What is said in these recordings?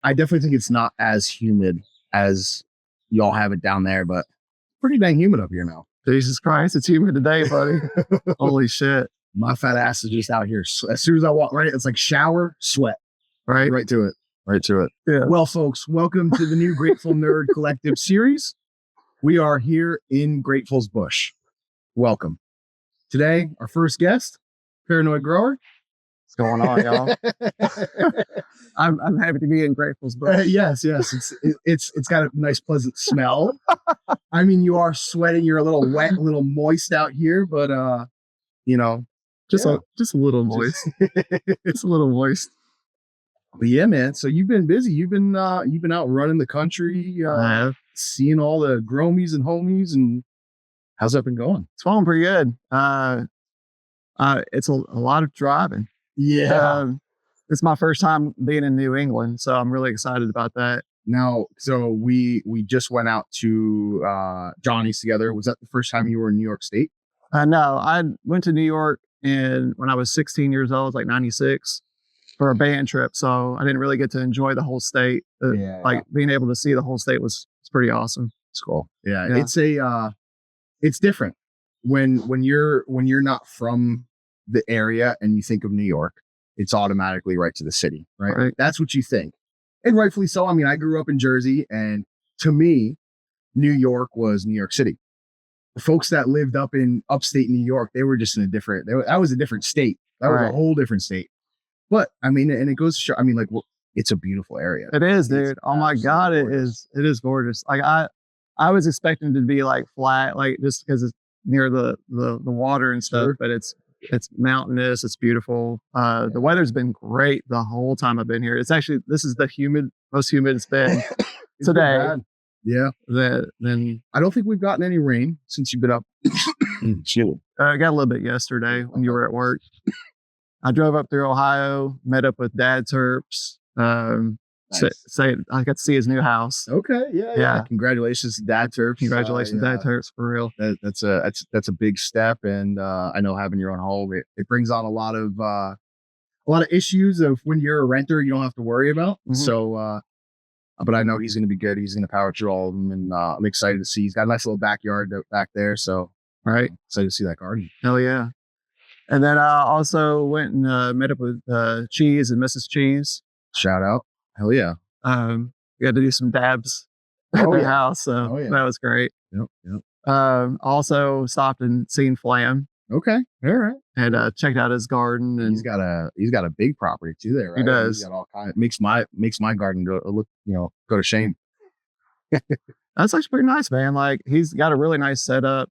I definitely think it's not as humid as y'all have it down there, but pretty dang humid up here now. Jesus Christ, it's humid today, buddy. Holy shit. My fat ass is just out here. As soon as I walk, right, it's like shower, sweat. Right to it. Right to it. Yeah. Well, folks, welcome to the new Grateful Nerd Collective series. We are here in Grateful's Bush. Welcome. Today, our first guest, Paranoid Grower. What's going on, y'all? I'm happy to be in Grateful's Bush. Yes. It's got a nice, pleasant smell. I mean, you are sweating. You're a little wet, a little moist out here, but just a little moist. It's a little moist. But yeah, man. So you've been busy. You've been out running the country, seeing all the gromies and homies, and how's that been going? It's going pretty good. It's a lot of driving. Yeah. It's my first time being in New England, so I'm really excited about that. Now, so we just went out to Johnny's together. Was that the first time you were in New York State? No, I went to New York when I was 16 years old, like 96, for a band trip. So I didn't really get to enjoy the whole state. Being able to see the whole state was pretty awesome. It's cool. Yeah. It's different when you're not from the area and you think of New York. It's automatically right to the city, right? That's what you think. And rightfully so. I mean, I grew up in Jersey, and to me, New York was New York City. The folks that lived up in upstate New York, they were just in that was a different state. That was a whole different state. But I mean, and it goes to show, I mean, like, it's a beautiful area. It is, dude. Oh my God, gorgeous. It is gorgeous. Like I was expecting it to be like flat, like just because it's near the water and stuff, but it's mountainous. It's beautiful. The weather's been great the whole time I've been here. This is the most humid it's been today. Yeah. Then I don't think we've gotten any rain since you've been up. I got a little bit yesterday when you were at work. I drove up through Ohio, met up with Dad Terps. Nice. I got to see his new house. Okay. Yeah. Congratulations, Dad Terps. Congratulations, Dad Terps, for real. That's a big step, and I know having your own home it brings on a lot of issues of when you're a renter you don't have to worry about. Mm-hmm. So, but I know he's going to be good. He's going to power through all of them, and I'm excited to see. He's got a nice little backyard back there. So, right, excited to see that garden. Hell yeah! And then I also went and met up with Cheese and Mrs. Cheese. Shout out. Hell yeah. We had to do some dabs at the house. So that was great. Yep. Also stopped and seen Flam. Okay. All right. And checked out his garden. And he's got a big property too there, right? He does. He's got all kinds. Makes my garden go to shame. That's actually pretty nice, man. Like, he's got a really nice setup.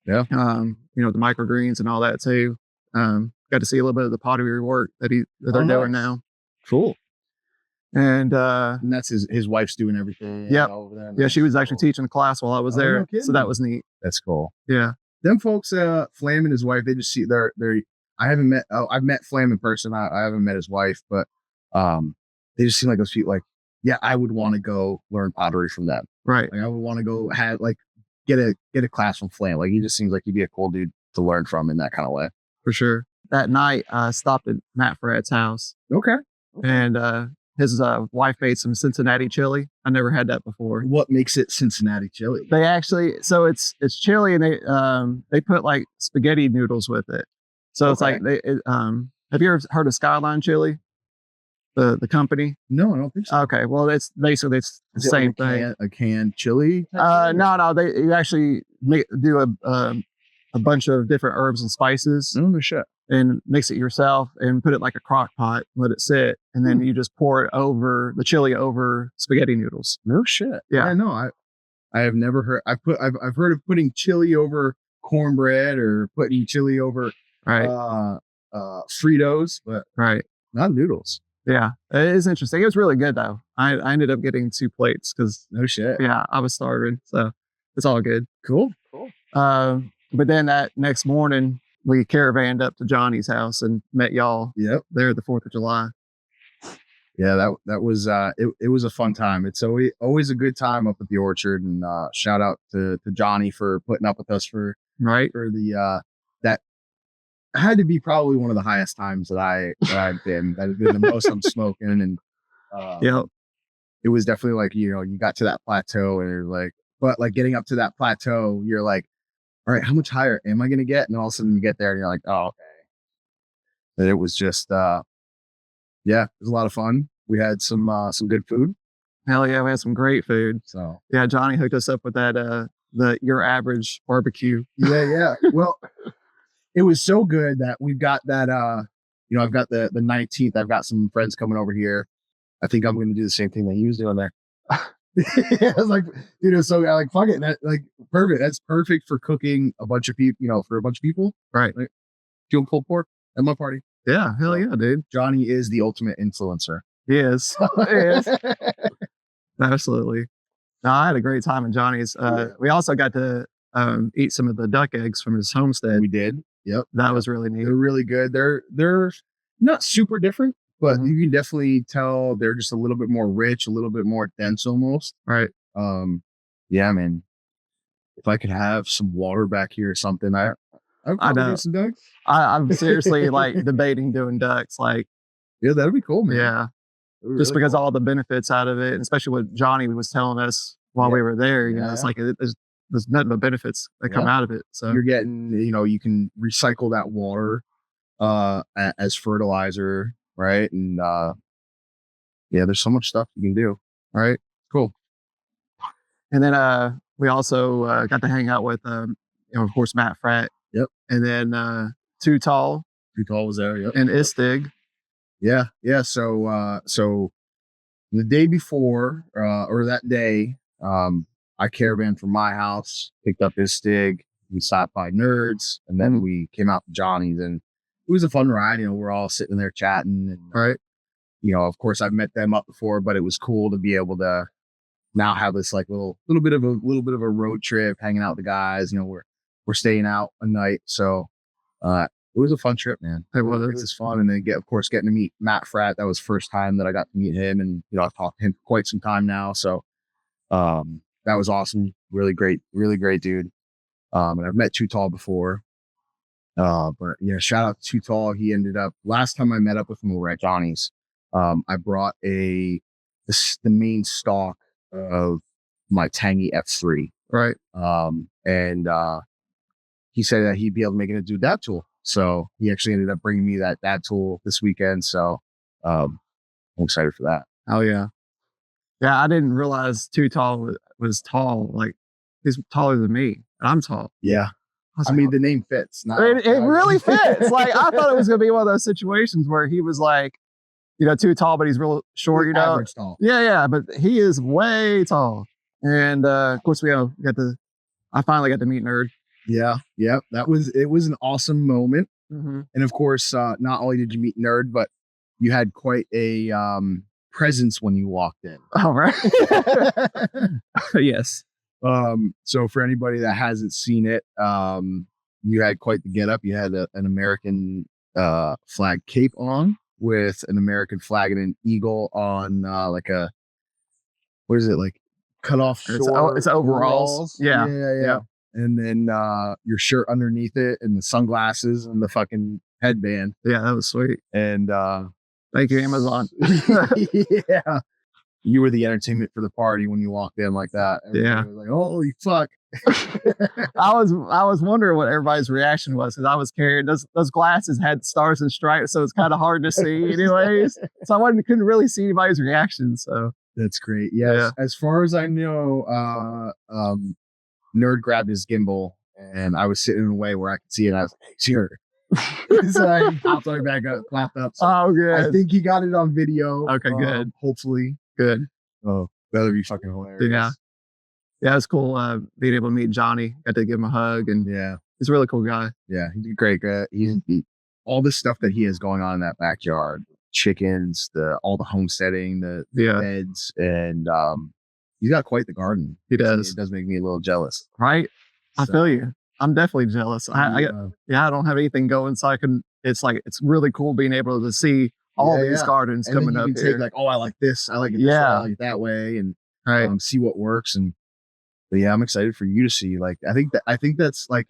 Yeah. The microgreens and all that too. Got to see a little bit of the pottery work that they're doing now. Cool. And that's his wife's doing everything. Yeah. Over there. Yeah, she was actually teaching a class while I was there. No, so that was neat. That's cool. Yeah. Them folks, Flam and his wife, they just see I haven't met I've met Flam in person. I haven't met his wife, but they just seem like those people, like, yeah, I would want to go learn pottery from them. Right. Like, I would want to go get a class from Flam. Like, he just seems like he'd be a cool dude to learn from in that kind of way. For sure. That night I stopped at Matt Fred's house. Okay. And his wife made some Cincinnati chili. I never had that before. What makes it Cincinnati chili? They actually, so it's chili, and they put like spaghetti noodles with it. So it's like have you ever heard of Skyline Chili? The company? No, I don't think so. Okay, well, it's basically the same thing. A canned chili? No. You actually do a bunch of different herbs and spices. Oh shit. And mix it yourself and put it like a crock pot, let it sit, and then you just pour it over the chili over spaghetti noodles. No shit. Yeah. No, I have never heard. I've heard of putting chili over cornbread or putting chili over Fritos, but not noodles. Yeah, it is interesting. It was really good though. I ended up getting 2 plates because no shit. Yeah, I was starving, so it's all good. Cool. But then that next morning, we caravanned up to Johnny's house and met y'all. Yep. There the 4th of July. Yeah, that was it was a fun time. It's always a good time up at the orchard, and shout out to Johnny for putting up with us for the that had to be probably one of the highest times that I've been. That has been the most I'm smoking, and yep. it was definitely like, you got to that plateau and you're like, but like getting up to that plateau, you're like, all right, how much higher am I going to get? And all of a sudden you get there and you're like, oh, okay. And it was just, yeah, it was a lot of fun. We had some good food. Hell yeah, we had some great food. So yeah, Johnny hooked us up with that your average barbecue. Yeah. Well, it was so good that we've got that. I've got the 19th. I've got some friends coming over here. I think I'm going to do the same thing that he was doing there. I was like, so I like fuck it. That like perfect. That's perfect for cooking a bunch of people. For a bunch of people, right? Like, doing pulled pork at my party. Yeah, hell yeah, dude. Johnny is the ultimate influencer. He is. He is. Absolutely. No, I had a great time in Johnny's. We also got to eat some of the duck eggs from his homestead. We did. Yep. That was really neat. They're really good. They're not super different, but you can definitely tell they're just a little bit more rich, a little bit more dense almost. Right. Yeah, man. If I could have some water back here or something, I'd probably do some ducks. I'm seriously like debating doing ducks. Like, yeah, that'd be cool, man. Yeah. Just because all the benefits out of it, and especially what Johnny was telling us while we were there, it's like there's nothing but benefits that come out of it. So you're getting, you can recycle that water as fertilizer, right? And there's so much stuff you can do. All right, cool. And then we also got to hang out with, of course, Matt Fratt. Yep. And then Too Tall. Too Tall was there. Yep. And Istig. Yeah. So the day before, or that day, I caravaned from my house, picked up Istig. We stopped by Nerds, and then we came out to Johnny's, and it was a fun ride. We're all sitting there chatting, and right. Of course, I've met them up before, but it was cool to be able to now have this like little bit of a road trip, hanging out with the guys. We're staying out a night, so it was a fun trip, man. It was. It was fun, and then getting to meet Matt Fratt. That was the first time that I got to meet him, and I've talked to him for quite some time now. So that was awesome. Really great dude. And I've met Too Tall before. But shout out to Too Tall. He ended up last time I met up with him, we were at Johnny's. I brought the main stock of my Tangy F3. Right. And he said that he'd be able to make it into a dab tool. So he actually ended up bringing me that dab tool this weekend. So I'm excited for that. Oh yeah. Yeah, I didn't realize Too Tall was tall. Like, he's taller than me. And I'm tall. Yeah. I mean, the name fits. It really fits. Like, I thought it was going to be one of those situations where he was like, too tall, but he's real short, Average tall. Yeah. But he is way tall. And of course, I finally got to meet Nerd. Yeah. It was an awesome moment. Mm-hmm. And of course, not only did you meet Nerd, but you had quite a presence when you walked in. All right. Yes. So for anybody that hasn't seen it, you had quite the get up. You had an American flag cape on with an American flag and an eagle on like a, what is it, like cut off it's overalls. Yeah. And then your shirt underneath it and the sunglasses and the fucking headband. Yeah, that was sweet. And thank you, Amazon. Yeah. You were the entertainment for the party when you walked in like that. Everybody was like, holy fuck. I was wondering what everybody's reaction was, because I was carrying those glasses had stars and stripes, so it's kind of hard to see anyways. So I couldn't really see anybody's reaction. So that's great. Yes. Yeah. As far as I know, Nerd grabbed his gimbal and I was sitting in a way where I could see it. And I was like, hey, sure. So I popped right back up, clapped up. So oh, good. I think he got it on video. Okay, good. Hopefully. Good. Oh, that'll be fucking hilarious. Yeah. Yeah, it was cool being able to meet Johnny. Got to give him a hug, and he's a really cool guy. Yeah, he's a great guy. He's all the stuff that he has going on in that backyard, chickens, all the homesteading, the beds, and he's got quite the garden. He does. It does make me a little jealous. Right? I feel you. I'm definitely jealous. I don't have anything going, so it's really cool being able to see all these gardens coming up. You can take like, I like this, I like it this way, I like it that way, and see what works. But I'm excited for you to see. Like, I think that's like,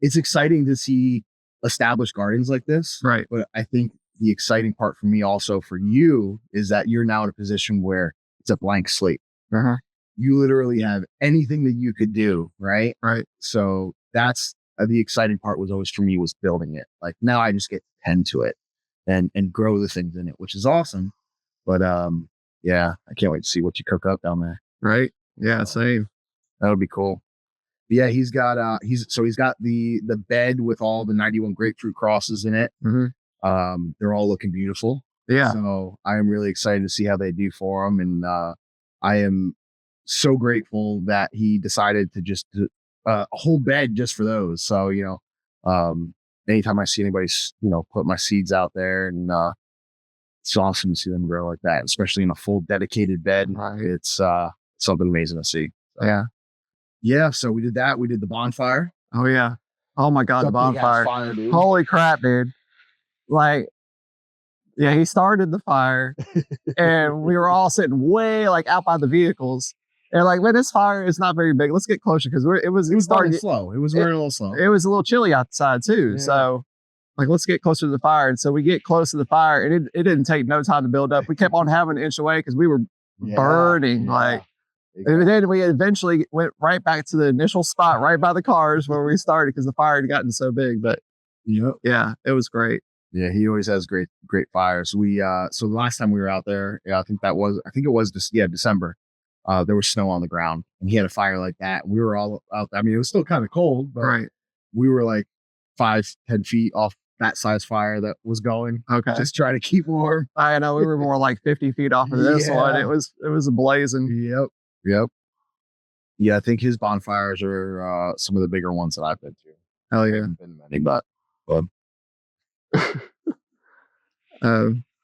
it's exciting to see established gardens like this. Right. But I think the exciting part for me also for you is that you're now in a position where it's a blank slate. Uh-huh. You literally have anything that you could do, right? Right. So that's the exciting part was always for me was building it. Like now I just get to tend to it and grow the things in it, which is awesome. But yeah, I can't wait to see what you cook up down there. Right. Yeah, same. That would be cool. But yeah, he's got he's got the bed with all the 91 grapefruit crosses in it. Mm-hmm. They're all looking beautiful. Yeah. So I am really excited to see how they do for him, and I am so grateful that he decided to just do a whole bed just for those. So anytime I see anybody put my seeds out there, and it's awesome to see them grow like that, especially in a full dedicated bed. Right. It's something amazing to see. So, yeah. So we did that. We did the bonfire. Oh yeah. Oh my God, the bonfire. Holy crap, dude. Like, yeah, he started the fire and we were all sitting way like out by the vehicles. And like, man, this fire is not very big. Let's get closer because it was starting slow. It was running a little slow. It was a little chilly outside too. Yeah. So like, let's get closer to the fire. And so we get close to the fire and it didn't take no time to build up. We kept on having to inch away because we were burning. Like, and then we eventually went right back to the initial spot right by the cars where we started because the fire had gotten so big. But yeah, it was great. Yeah, he always has great fires. We so the last time we were out there, I think it was December. There was snow on the ground and he had a fire like that. We were all out there. I mean, it was still kind of cold, but we were like 5-10 feet off that size fire that was going. Okay. Just trying to keep warm. I know we were more like 50 feet off of this one. It was blazing. Yep. Yeah, I think his bonfires are some of the bigger ones that I've been to. Hell yeah. I haven't been many, but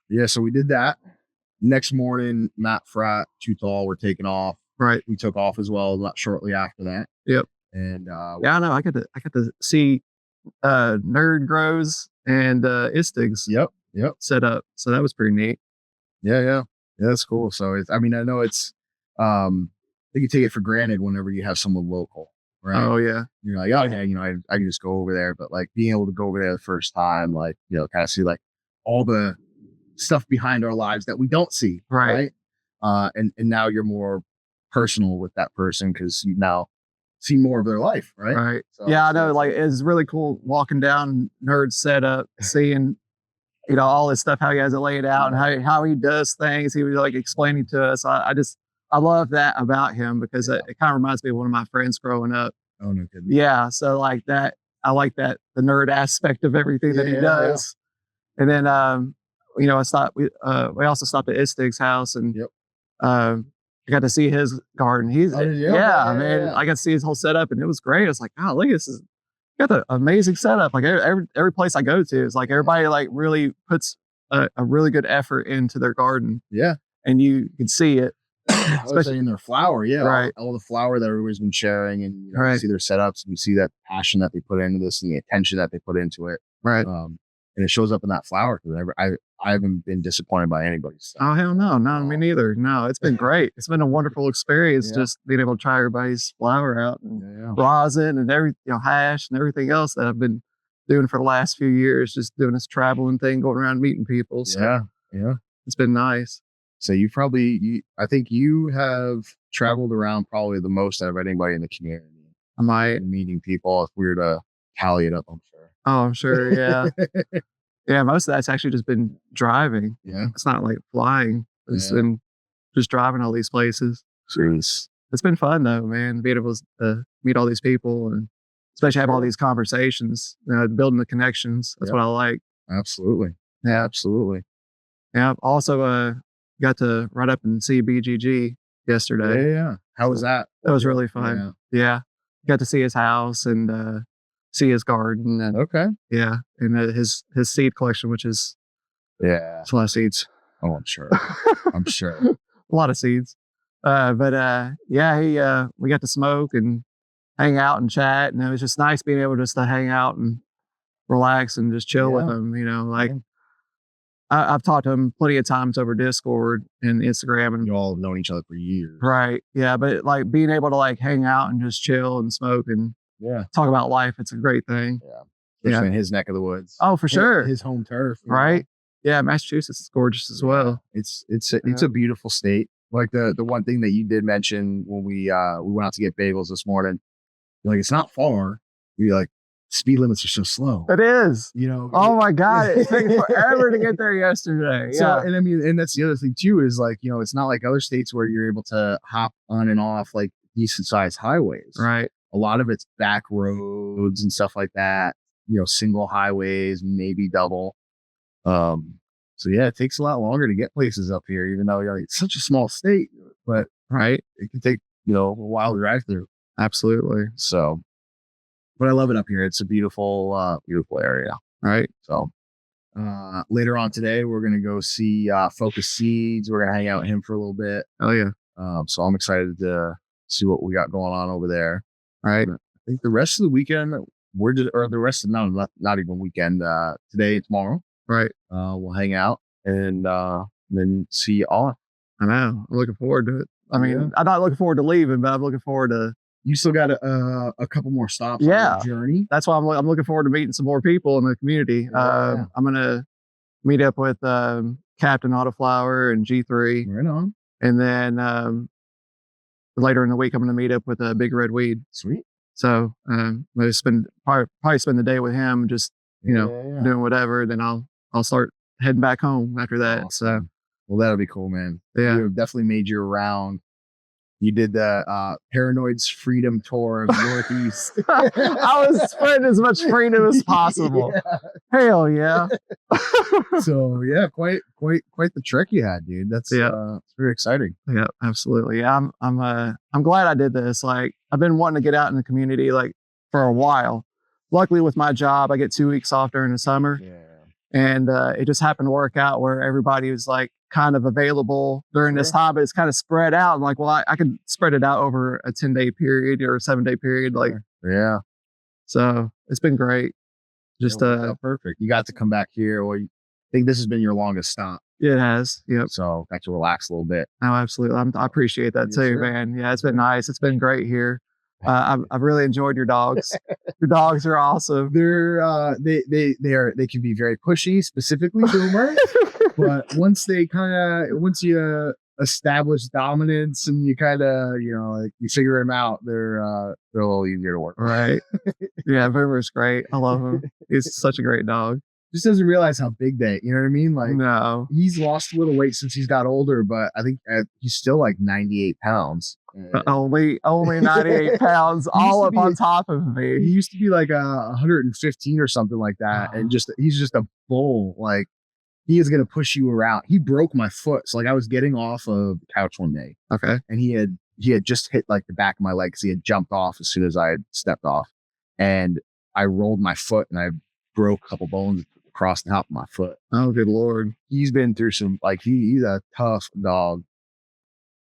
yeah, so we did that. Next morning, Matt, Frat, Too Tall were taking off. Right. We took off as well, not shortly after that. Yep. And yeah, I know. I got to see Nerd Grows and Istigs. Yep. Set up. So that was pretty neat. Yeah, that's cool. So I know it's I think you take it for granted whenever you have someone local, right? Oh yeah. You're like, oh yeah, I can just go over there. But like being able to go over there the first time, like, kind of see like all the stuff behind our lives that we don't see. Right. And now you're more personal with that person because you now see more of their life. Right. So, yeah, I know. Like it's really cool walking down Nerd's setup, seeing, all this stuff, how he has it laid out and how he does things. He was like explaining to us. I love that about him because it kind of reminds me of one of my friends growing up. Oh, no kidding. Yeah. So like that, I like that, the nerd aspect of everything that he does. Yeah. And then, we also stopped at Istig's house and I got to see his garden. Man, I got to see his whole setup and it was great. I was like, oh, look, this is got the amazing setup. Like every place I go to, it's like everybody like really puts a really good effort into their garden. Yeah. And you can see it. Especially in their flower. Yeah. Right. All the flower that everybody's been sharing and you see their setups and you see that passion that they put into this and the attention that they put into it. Right. And it shows up in that flower because I haven't been disappointed by anybody's stuff. Oh, hell no. No, me neither. No, it's been great. It's been a wonderful experience just being able to try everybody's flower out and rosin and hash and everything else that I've been doing for the last few years, just doing this traveling thing, going around meeting people. So it's been nice. So I think you have traveled around probably the most out of anybody in the community. I might. Meeting people. If we were to tally it up, I'm sure. Oh, I'm sure. Yeah. Yeah, most of that's actually just been driving. Yeah. It's not like flying. It's been just driving all these places. Jeez. It's been fun though, man, being able to meet all these people and especially have all these conversations, building the connections. That's what I like. Absolutely. Yeah. Absolutely. Yeah. Also, got to ride up and see BGG yesterday. Yeah. How was that? That was really fun. Yeah. Got to see his house and see his garden and and his seed collection, which is it's a lot of seeds. Oh, I'm sure. I'm sure. A lot of seeds. We got to smoke and hang out and chat, and it was just nice being able just to hang out and relax and just chill with him. I've talked to him plenty of times over Discord and Instagram, and you all have known each other for years, right? Yeah, but like being able to like hang out and just chill and smoke and talk about life, it's a great thing. Especially in his neck of the woods. Oh, for sure, his home turf, right? Yeah, Massachusetts is gorgeous as well. It's a beautiful state. Like the one thing that you did mention when we went out to get bagels this morning, you're like, it's not far. You're like, speed limits are so slow. It is. You know. Oh my God. It took forever to get there yesterday. So, Yeah. and I mean, and that's the other thing too, is like, you know, it's not like other states where you're able to hop on and off like decent sized highways. Right. A lot of it's back roads and stuff like that, you know, single highways, maybe double. So yeah, it takes a lot longer to get places up here, even though you're like, it's such a small state, but right. It can take, you know, a while to drive through. Absolutely. So, but I love it up here. It's a beautiful, beautiful area. Right. So, later on today, we're going to go see, Focus Seeds. We're going to hang out with him for a little bit. Oh yeah. So I'm excited to see what we got going on over there. Right. I think the rest of the weekend, the rest of not even weekend, today and tomorrow. Right. We'll hang out and then see you all. I know. I'm looking forward to it. I mean, I'm not looking forward to leaving, but I'm looking forward to. You still got a couple more stops on your journey. That's why I'm looking forward to meeting some more people in the community. I'm gonna meet up with Captain Autoflower and G3. Right on. And then later in the week, I'm gonna meet up with Big Red Weed. Sweet. So I'm gonna probably spend the day with him, just doing whatever. Then I'll start heading back home after that. Awesome. So, well, that'll be cool, man. Yeah, you definitely made your round. You did the Paranoid's Freedom Tour of the Northeast. I was spreading as much freedom as possible. Yeah. Hell yeah! So yeah, quite the trek you had, dude. That's it's very exciting. Yeah, absolutely. Yeah, I'm glad I did this. Like, I've been wanting to get out in the community like for a while. Luckily, with my job, I get 2 weeks off during the summer. Yeah. And it just happened to work out where everybody was like kind of available during this time, but it's kind of spread out. I'm like, well, I could spread it out over a 10-day period or a 7-day period. Like, yeah. So it's been great. Just perfect. You got to come back here. Well, I think this has been your longest stop. It has. Yep. So got to relax a little bit. Oh, absolutely. I appreciate that too, man. Yeah, it's been nice. It's been great here. I've really enjoyed your dogs. Your dogs are awesome. They can be very pushy, specifically Boomer. But once you establish dominance and you kind of like you figure them out, they're a little easier to work with. Right. Yeah, Boomer's great. I love him. He's such a great dog. Just doesn't realize how big you know what I mean? Like, no, he's lost a little weight since he's got older, but I think he's still like 98 pounds. Only 98 pounds, all up on top of me. He used to be like 115 or something like that, and he's just a bull. Like, he is gonna push you around. He broke my foot, so like I was getting off of the couch one day, okay, and he had just hit like the back of my leg because he had jumped off as soon as I had stepped off, and I rolled my foot and I broke a couple bones across the top of my foot. Oh, good Lord. He's been through some, like, he's a tough dog.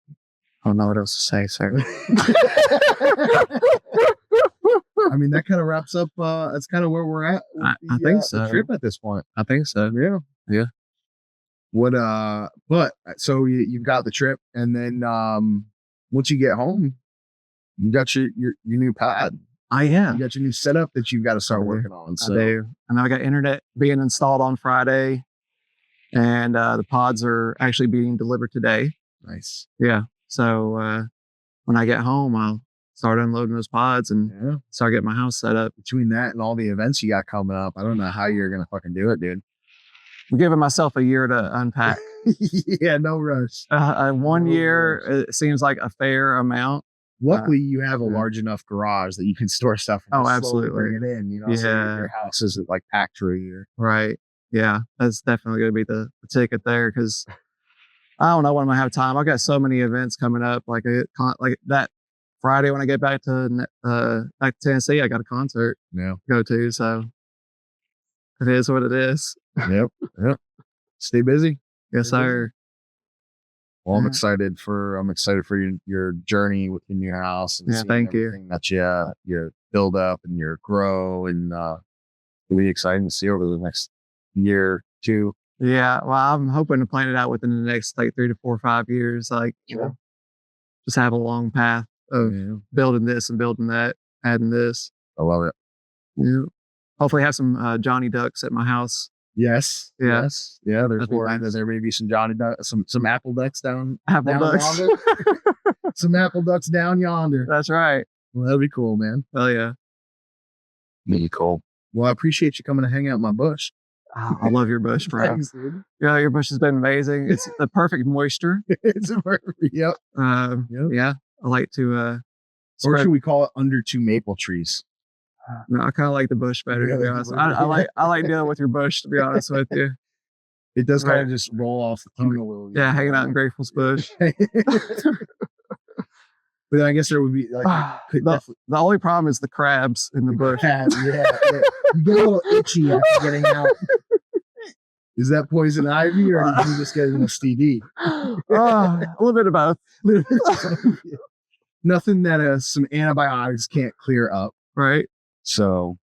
I don't know what else to say, sir. I mean, that kind of wraps up. That's kind of where we're at. I think so. The trip at this point. I think so. Yeah. But so you've got the trip, and then once you get home, you got your new pad. Yeah. You got your new setup that you've got to start working on. So. I do. And I got internet being installed on Friday, and the pods are actually being delivered today. Nice. Yeah. So when I get home, I'll start unloading those pods and start getting my house set up. Between that and all the events you got coming up, I don't know how you're going to fucking do it, dude. I'm giving myself a year to unpack. Yeah, no rush. 1 year, it seems like a fair amount. Luckily, you have a large enough garage that you can store stuff. And absolutely. Bring it in, so your house isn't like packed for a year. Right. Yeah, that's definitely going to be the ticket there, because I don't know when I'm gonna have time. I've got so many events coming up, like that Friday when I get back to Tennessee. I got a concert to go to, so it is what it is. Yep. Stay busy. Yes, sir. Well, I'm excited for your journey with your new house. And thank you. That you build up and your grow, and it'll be exciting to see over the next year, 2. Yeah, well, I'm hoping to plan it out within the next 3 to 4 or 5 years. Just have a long path of building this and building that, adding this. I love it. Yeah. Hopefully, have some Johnny Ducks at my house. Yes. Yeah. Yes. Yeah. There's That'd be word that nice. there may be some Johnny Duck, some apple ducks down. Apple down ducks. yonder. Some apple ducks down yonder. That's right. Well, that'd be cool, man. Hell yeah. Be cool. Well, I appreciate you coming to hang out in my bush. Oh, I love your bush, bro. Thanks, dude. Yeah, your bush has been amazing. It's the perfect moisture. It's a perfect. Yep. Yep. Yeah, I like to. Or Spread, should we call it under two maple trees? no, I kind of like the bush better. Yeah, To be honest, I like dealing with your bush. To be honest with you, It does kind Right. of just roll off the tongue a little. yeah, hanging out in Grateful's bush. But then I guess there would be like could the, definitely- the only problem is the crabs in the bush. yeah. You get a little itchy after getting out. Is that poison ivy or did you just get an STD? A little bit of both. Nothing that some antibiotics can't clear up. Right? So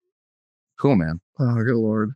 cool, man. Oh, good lord.